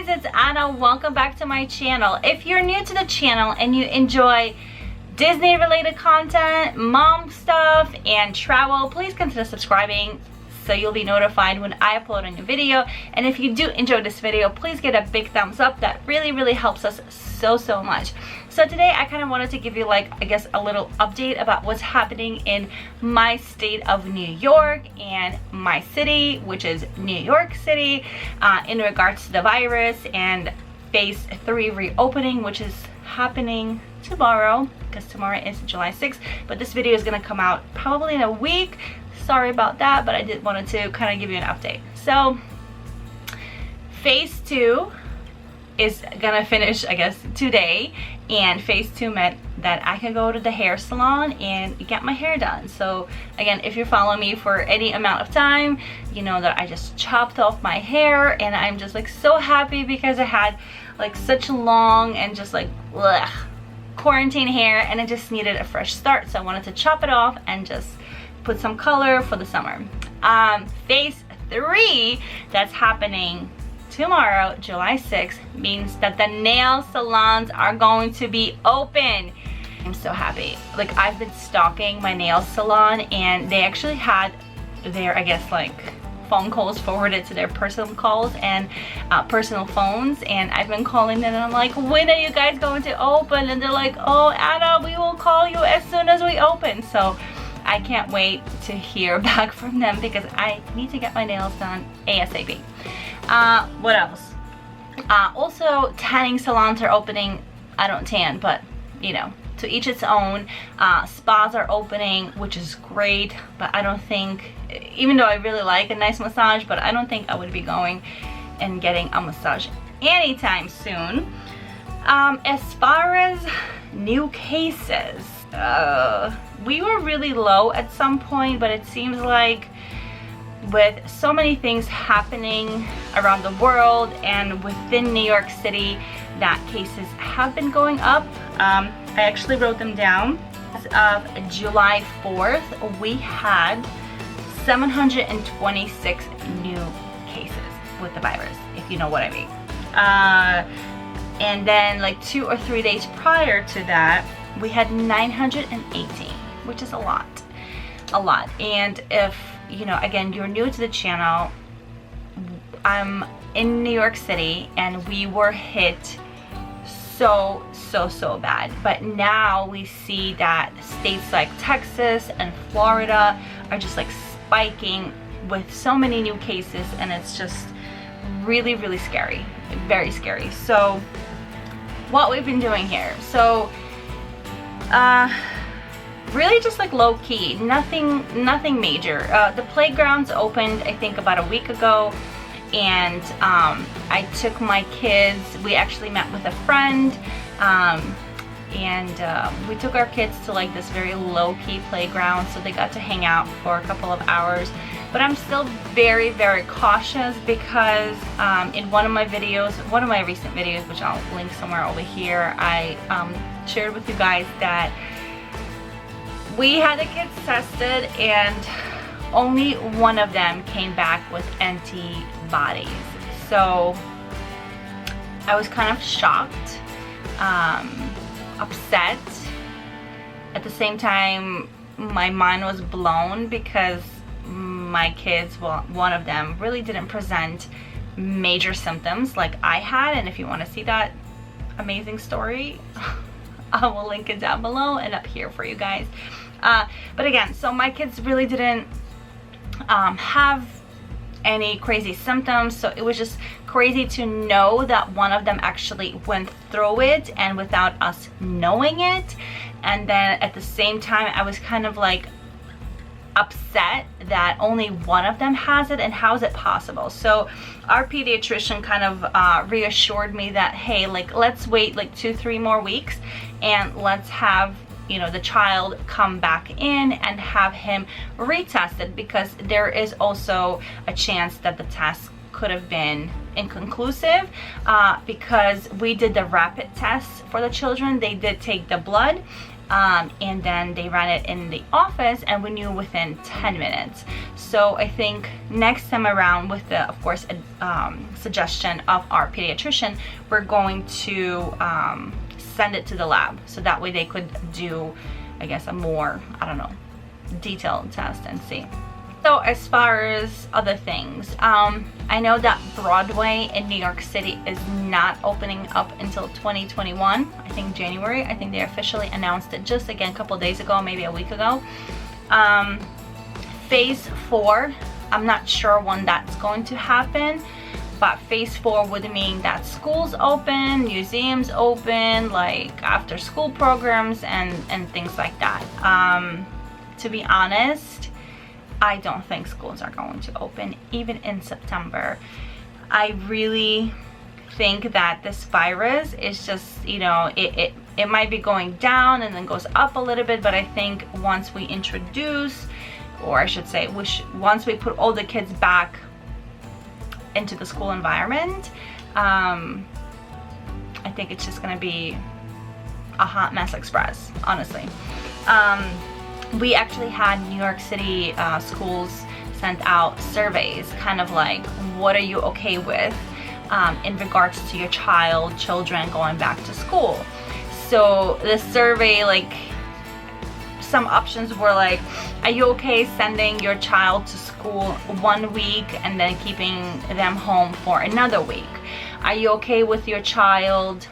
guys, it's Anna. Welcome back to my channel. If you're new to the channel and you enjoy Disney related content, mom stuff, and travel, please consider subscribing so you'll be notified when I upload a new video. And if you do enjoy this video, please get a big thumbs up. That really helps us so much. So today I kind of wanted to give you, like, I guess a little update about what's happening in my state of New York and my city, which is New York City, in regards to the virus and phase 3 reopening, which is happening tomorrow, because tomorrow is July 6th, but this video is going to come out probably in a week. Sorry about that, but I did wanted to kind of give you an update. So phase 2 is gonna finish, I guess, today, and phase 2 meant that I could go to the hair salon and get my hair done. So again, if you follow me for any amount of time, you know that I just chopped off my hair, and I'm just like so happy because I had like such long and just like quarantine hair, and I just needed a fresh start. So I wanted to chop it off and just put some color for the summer. Phase 3 that's happening tomorrow, July 6th, means that the nail salons are going to be open. I'm so happy. Like, I've been stalking my nail salon, and they actually had their, I guess, like, phone calls forwarded to their personal calls and personal phones, and I've been calling them, and I'm like, when are you guys going to open? And they're like, oh, Anna, we will call you as soon as we open. So I can't wait to hear back from them because I need to get my nails done ASAP. What else? Also, tanning salons are opening. I don't tan, but you know, to each its own. Spas are opening, which is great, but I don't think, even though I really like a nice massage, but I don't think I would be going and getting a massage anytime soon. As far as new cases, we were really low at some point, but it seems like with so many things happening around the world and within New York City, that cases have been going up. I actually wrote them down. As of July 4th, we had 726 new cases with the virus, if you know what I mean. And then like 2 or 3 days prior to that, we had 918, which is a lot. And if, you know, again, you're new to the channel, I'm in New York City, and we were hit so bad. But now we see that states like Texas and Florida are just like spiking with so many new cases, and it's just really scary, very scary. So what we've been doing here, so really just like low-key, nothing major. The playgrounds opened, I think, about a week ago, and I took my kids. We actually met with a friend, and we took our kids to like this very low-key playground, so they got to hang out for a couple of hours. But I'm still very cautious because in one of my videos, one of my recent videos, which I'll link somewhere over here, I shared with you guys that we had the kids tested, and only one of them came back with antibodies. So I was kind of shocked, upset. At the same time, my mind was blown because my kids, well, one of them really didn't present major symptoms like I had. And if you want to see that amazing story, I will link it down below and up here for you guys. But again, so my kids really didn't have any crazy symptoms, so it was just crazy to know that one of them actually went through it and without us knowing it. And then at the same time, I was kind of like upset that only one of them has it, and how is it possible? So our pediatrician kind of reassured me that, hey, like, let's wait like 2-3 more weeks, and let's have, you know, the child come back in and have him retested, because there is also a chance that the test could have been inconclusive, because we did the rapid tests for the children. They did take the blood, and then they ran it in the office, and we knew within 10 minutes. So I think next time around, with the, of course, suggestion of our pediatrician, we're going to send it to the lab, so that way they could do, I guess, a more, I don't know, detailed test and see. So as far as other things, I know that Broadway in New York City is not opening up until 2021. I think January. I think they officially announced it just again a couple days ago, maybe a week ago. Phase 4, I'm not sure when that's going to happen, but phase 4 would mean that schools open, museums open, like after school programs and things like that. To be honest, I don't think schools are going to open even in September. I really think that this virus is just, you know, it might be going down and then goes up a little bit, but I think once we introduce, or I should say, once we put all the kids back into the school environment, I think it's just gonna be a hot mess express, honestly. We actually had New York City schools sent out surveys, kind of like, what are you okay with in regards to your children going back to school. So the survey, like, some options were like, are you okay sending your child to school 1 week and then keeping them home for another week? Are you okay with your child,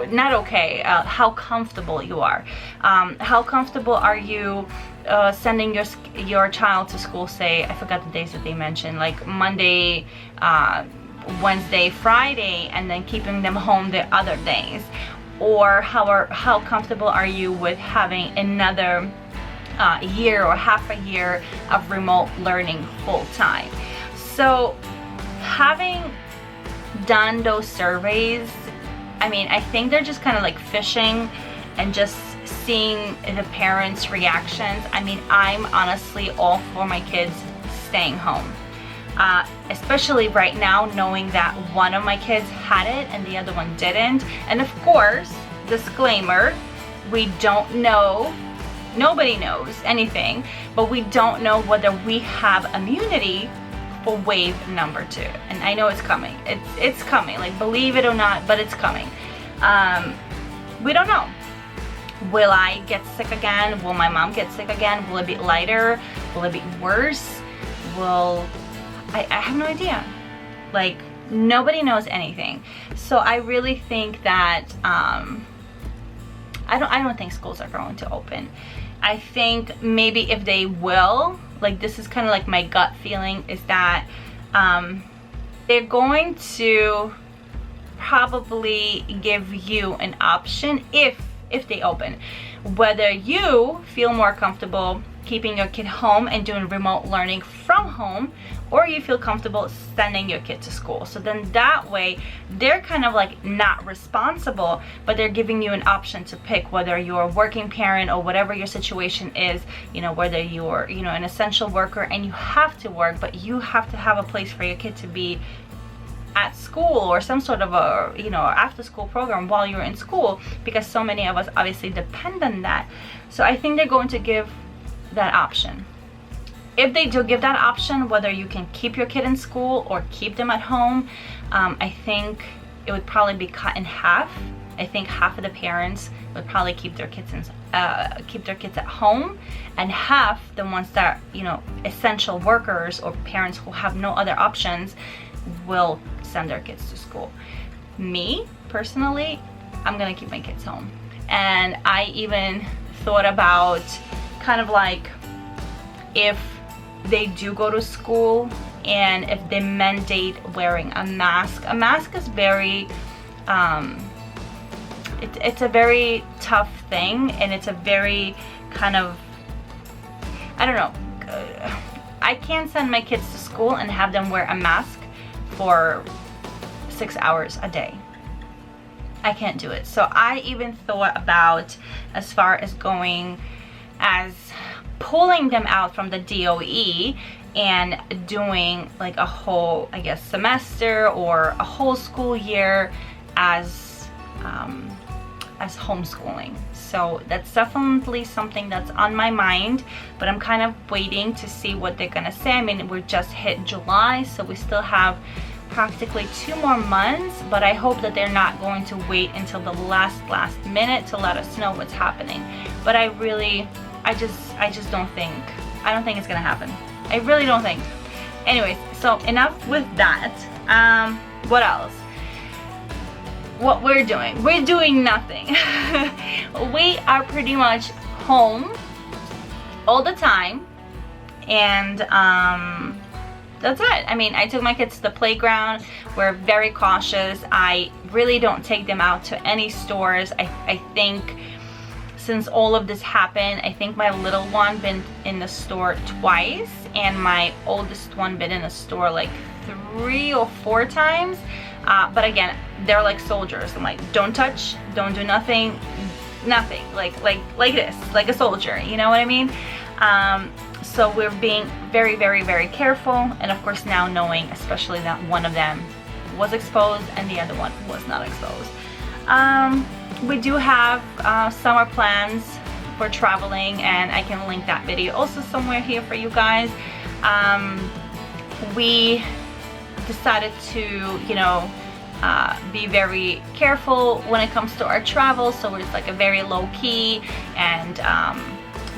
not okay, how comfortable you are? How comfortable are you sending your child to school, say, I forgot the days that they mentioned, like Monday, Wednesday, Friday, and then keeping them home the other days? Or how comfortable are you with having another year or half a year of remote learning full time? So having done those surveys, I mean, I think they're just kind of like fishing and just seeing the parents' reactions. I mean, I'm honestly all for my kids staying home. Especially right now, knowing that one of my kids had it and the other one didn't. And of course, disclaimer, we don't know, nobody knows anything, but we don't know whether we have immunity for wave number 2. And I know it's coming. It's coming, like, believe it or not, but it's coming. We don't know. Will I get sick again? Will my mom get sick again? Will it be lighter? Will it be worse? I have no idea. Like, nobody knows anything. So I really think that I don't think schools are going to open. I think maybe if they will, like, this is kind of like my gut feeling, is that they're going to probably give you an option if they open, whether you feel more comfortable keeping your kid home and doing remote learning from home, or you feel comfortable sending your kid to school. So then that way they're kind of like not responsible, but they're giving you an option to pick, whether you're a working parent or whatever your situation is, you know, whether you're, you know, an essential worker and you have to work, but you have to have a place for your kid to be at school, or some sort of a, you know, after school program while you're in school, because so many of us obviously depend on that. So I think they're going to give that option. If they do give that option, whether you can keep your kid in school or keep them at home, I think it would probably be cut in half. I think half of the parents would probably keep their kids at home, and half, the ones that, you know, essential workers or parents who have no other options, will send their kids to school. Me personally, I'm gonna keep my kids home. And I even thought about kind of like, if they do go to school and if they mandate wearing a mask is very it's a very tough thing, and it's a very kind of, I don't know, I can't send my kids to school and have them wear a mask for 6 hours a day. I can't do it. So I even thought about, as far as going as pulling them out from the DOE and doing like a whole, I guess, semester or a whole school year as as homeschooling. So that's definitely something that's on my mind, but I'm kind of waiting to see what they're gonna say. I mean, we're just hit July, so we still have practically 2 more months, but I hope that they're not going to wait until the last minute to let us know what's happening. But I just don't think it's gonna happen. I really don't think. Anyways, so enough with that. What else? What we're doing nothing. We are pretty much home all the time, and that's it. I mean, I took my kids to the playground. We're very cautious. I really don't take them out to any stores. I think since all of this happened, I think my little one been in the store twice, and my oldest one been in the store like 3 or 4 times. But again, they're like soldiers. I'm like, don't touch, don't do nothing, like this, like a soldier, you know what I mean? So we're being very, very, very careful, and of course now knowing especially that one of them was exposed and the other one was not exposed. We do have summer plans for traveling, and I can link that video also somewhere here for you guys. We decided to, you know, be very careful when it comes to our travel, so it's like a very low key, and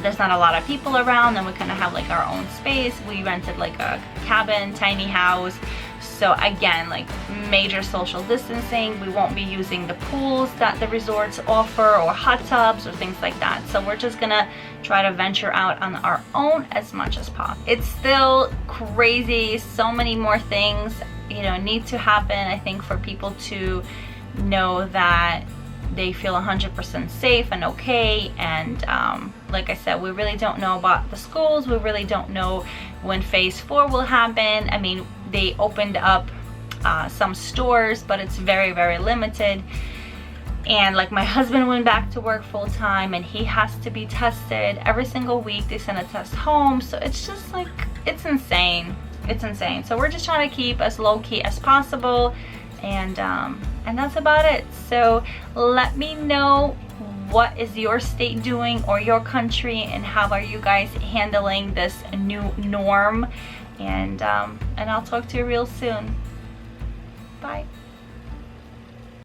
there's not a lot of people around, and we kind of have like our own space. We rented like a cabin, tiny house. So again, like major social distancing. We won't be using the pools that the resorts offer, or hot tubs or things like that. So we're just gonna try to venture out on our own as much as possible. It's still crazy. So many more things, you know, need to happen, I think, for people to know that they feel 100% safe and okay. And like I said, we really don't know about the schools. We really don't know when phase 4 will happen. I mean, they opened up some stores, but it's very, very limited. And like my husband went back to work full time, and he has to be tested every single week. They send a test home. So it's just like, it's insane. It's insane. So we're just trying to keep as low key as possible, and that's about it. So let me know, what is your state doing, or your country, and how are you guys handling this new norm? And I'll talk to you real soon. Bye.